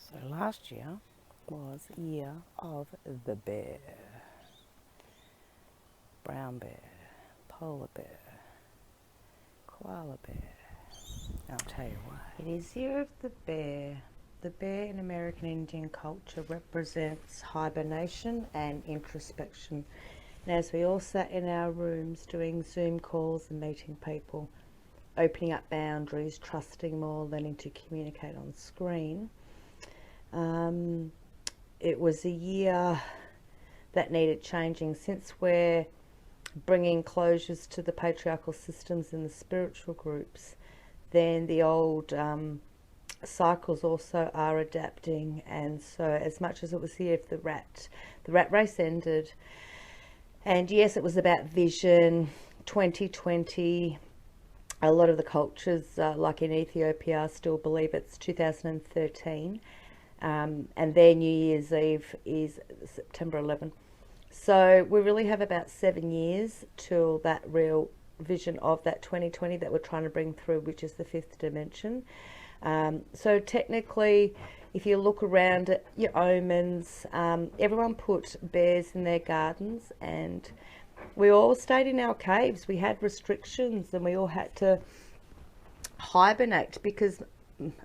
So last year was year of the bear. Brown bear, polar bear, koala bear. I'll tell you why. It is year of the bear. The bear in American Indian culture represents hibernation and introspection. And as we all sat in our rooms doing Zoom calls and meeting people, opening up boundaries, trusting more, learning to communicate on screen, it was a year that needed changing. Since we're bringing closures to the patriarchal systems in the spiritual groups, then the old cycles also are adapting. And so as much as it was the year of the rat race ended, and yes, it was about vision 2020. A lot of the cultures, like in Ethiopia, still believe it's 2013, and their New Year's Eve is September 11. So we really have about 7 years till that real vision of that 2020 that we're trying to bring through, which is the fifth dimension. So technically, if you look around at your omens, everyone put bears in their gardens, and we all stayed in our caves. We had restrictions and we all had to hibernate, because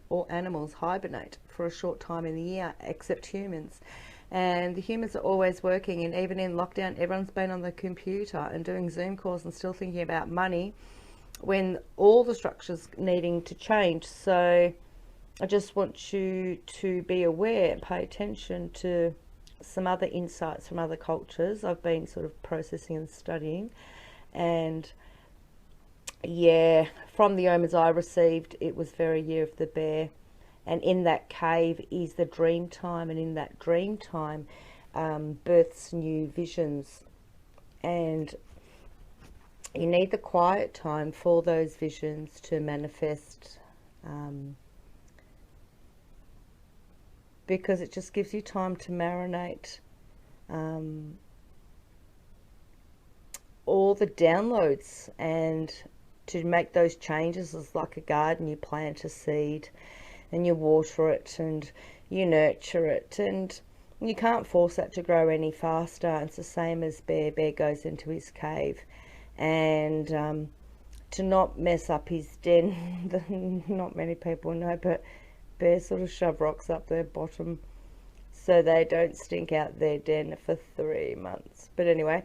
all animals hibernate for a short time in the year, except humans. And the humans are always working, and even in lockdown, everyone's been on the computer and doing Zoom calls and still thinking about money when all the structure's needing to change. So I just want you to be aware and pay attention to some other insights from other cultures I've been sort of processing and studying. And yeah, from the omens I received, it was very year of the bear. And in that cave is the dream time, and in that dream time births new visions. And you need the quiet time for those visions to manifest, because it just gives you time to marinate all the downloads, and to make those changes. Is like a garden. You plant a seed and you water it and you nurture it, and you can't force that to grow any faster. It's the same as bear. Bear goes into his cave, and to not mess up his den, not many people know, but bears sort of shove rocks up their bottom so they don't stink out their den for 3 months. But anyway,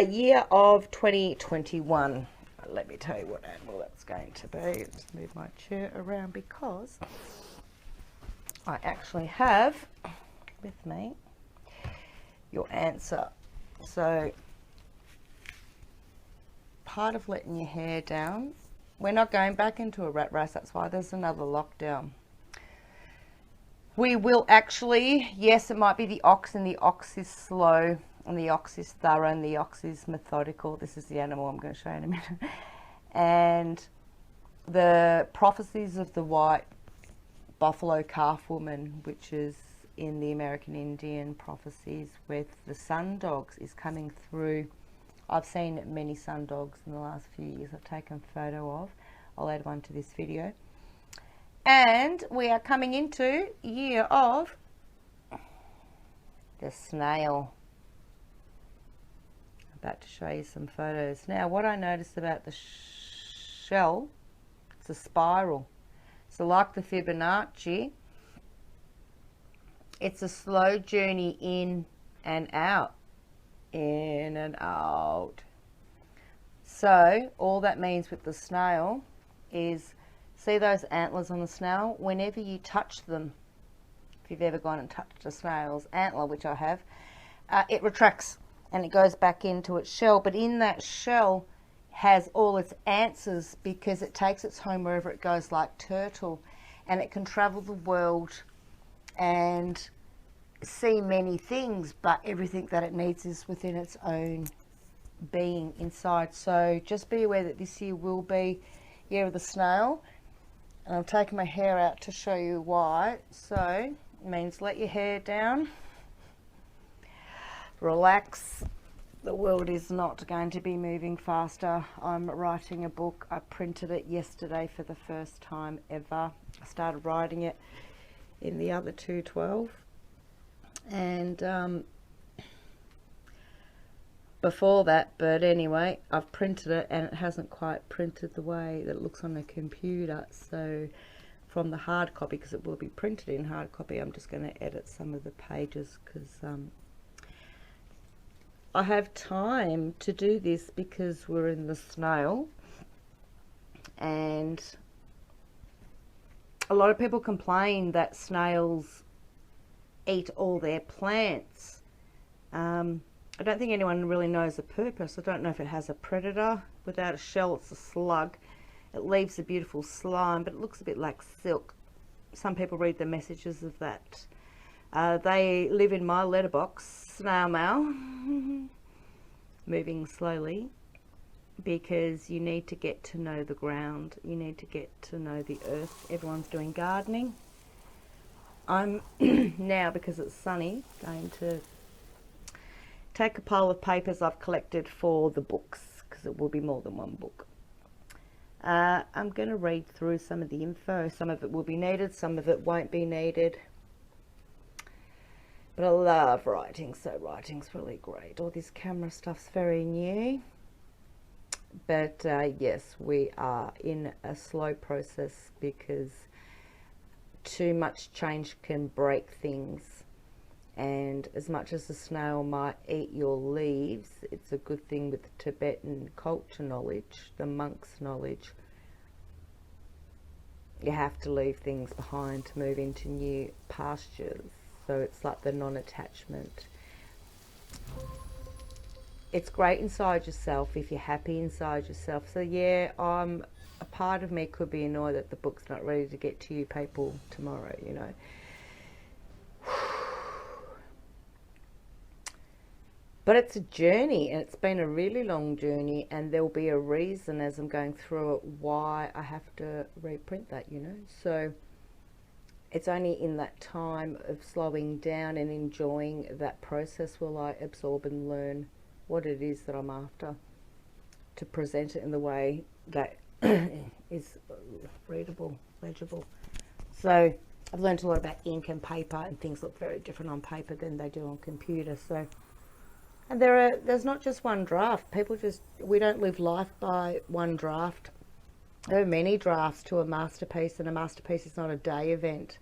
year of 2021. Let me tell you what animal that's going to be. Let's move my chair around, because I actually have with me your answer. So part of letting your hair down, we're not going back into a rat race. That's why there's another lockdown. We will actually, yes, it might be the ox, and the ox is slow, and the ox is thorough, and the ox is methodical. This is the animal I'm going to show you in a minute. And the prophecies of the white buffalo calf woman, which is in the American Indian prophecies with the sun dogs, is coming through. I've seen many sun dogs in the last few years. I've taken a photo of. I'll add one to this video. And we are coming into year of the snail. I'm about to show you some photos. Now, what I noticed about the shell, it's a spiral. So like the Fibonacci, it's a slow journey in and out. In and out. So all that means with the snail is, see those antlers on the snail? Whenever you touch them, if you've ever gone and touched a snail's antler, which I have, it retracts and it goes back into its shell. But in that shell has all its answers, because it takes its home wherever it goes, like turtle, and it can travel the world and see many things, but everything that it needs is within its own being inside. So just be aware that this year will be year of the snail. And I'm taking my hair out to show you why. So it means let your hair down, relax. The world is not going to be moving faster. I'm writing a book. I printed it yesterday for the first time ever. I started writing it in the other 212. And before that, but anyway, I've printed it and it hasn't quite printed the way that it looks on the computer. So from the hard copy, because it will be printed in hard copy, I'm just going to edit some of the pages because I have time to do this because we're in the Snail, and a lot of people complain that snails eat all their plants. I don't think anyone really knows the purpose. I don't know if it has a predator. Without a shell, it's a slug. It leaves a beautiful slime, but it looks a bit like silk. Some people read the messages of that. They live in my letterbox, snail mail, moving slowly, because you need to get to know the ground. You need to get to know the earth. Everyone's doing gardening. I'm now, because it's sunny, going to take a pile of papers I've collected for the books, because it will be more than one book. I'm going to read through some of the info. Some of it will be needed, some of it won't be needed. But I love writing, so writing's really great. All this camera stuff's very new. But yes, we are in a slow process because too much change can break things. And as much as the snail might eat your leaves, it's a good thing with the Tibetan culture knowledge, the monks' knowledge. You have to leave things behind to move into new pastures. So it's like the non-attachment. It's great inside yourself if you're happy inside yourself. So yeah, a part of me could be annoyed that the book's not ready to get to you people tomorrow, you know. But it's a journey, and it's been a really long journey, and there'll be a reason as I'm going through it why I have to reprint that, you know. So it's only in that time of slowing down and enjoying that process will I absorb and learn what it is that I'm after, to present it in the way that is readable, legible. So I've learned a lot about ink and paper, and things look very different on paper than they do on computer. So, and there's not just one draft. We don't live life by one draft. There are many drafts to a masterpiece, and a masterpiece is not a day event.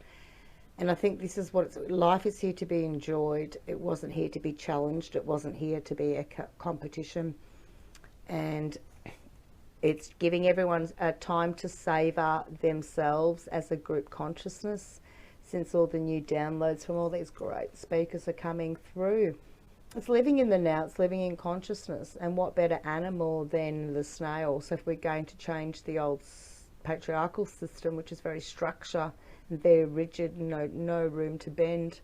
And I think this is life is here to be enjoyed. It wasn't here to be challenged. It wasn't here to be a competition. And it's giving everyone a time to savour themselves as a group consciousness, since all the new downloads from all these great speakers are coming through. It's living in the now, it's living in consciousness, and what better animal than the snail? So if we're going to change the old patriarchal system, which is very structure and very rigid, no room to bend,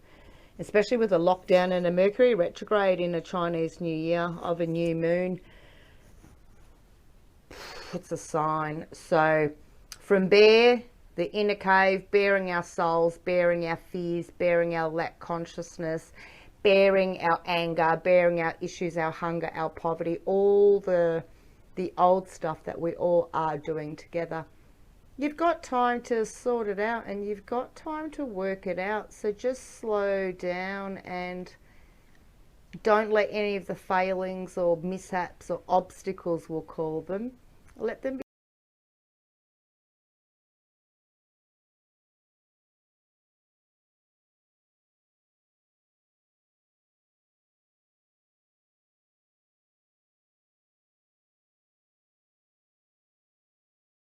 especially with a lockdown and a Mercury retrograde in a Chinese New Year of a new moon, it's a sign. So from the inner cave, bearing our souls, bearing our fears, bearing our lack consciousness, bearing our anger, bearing our issues, our hunger, our poverty, all the old stuff that we all are doing together. You've got time to sort it out, and you've got time to work it out. So just slow down and don't let any of the failings or mishaps or obstacles, we'll call them, let them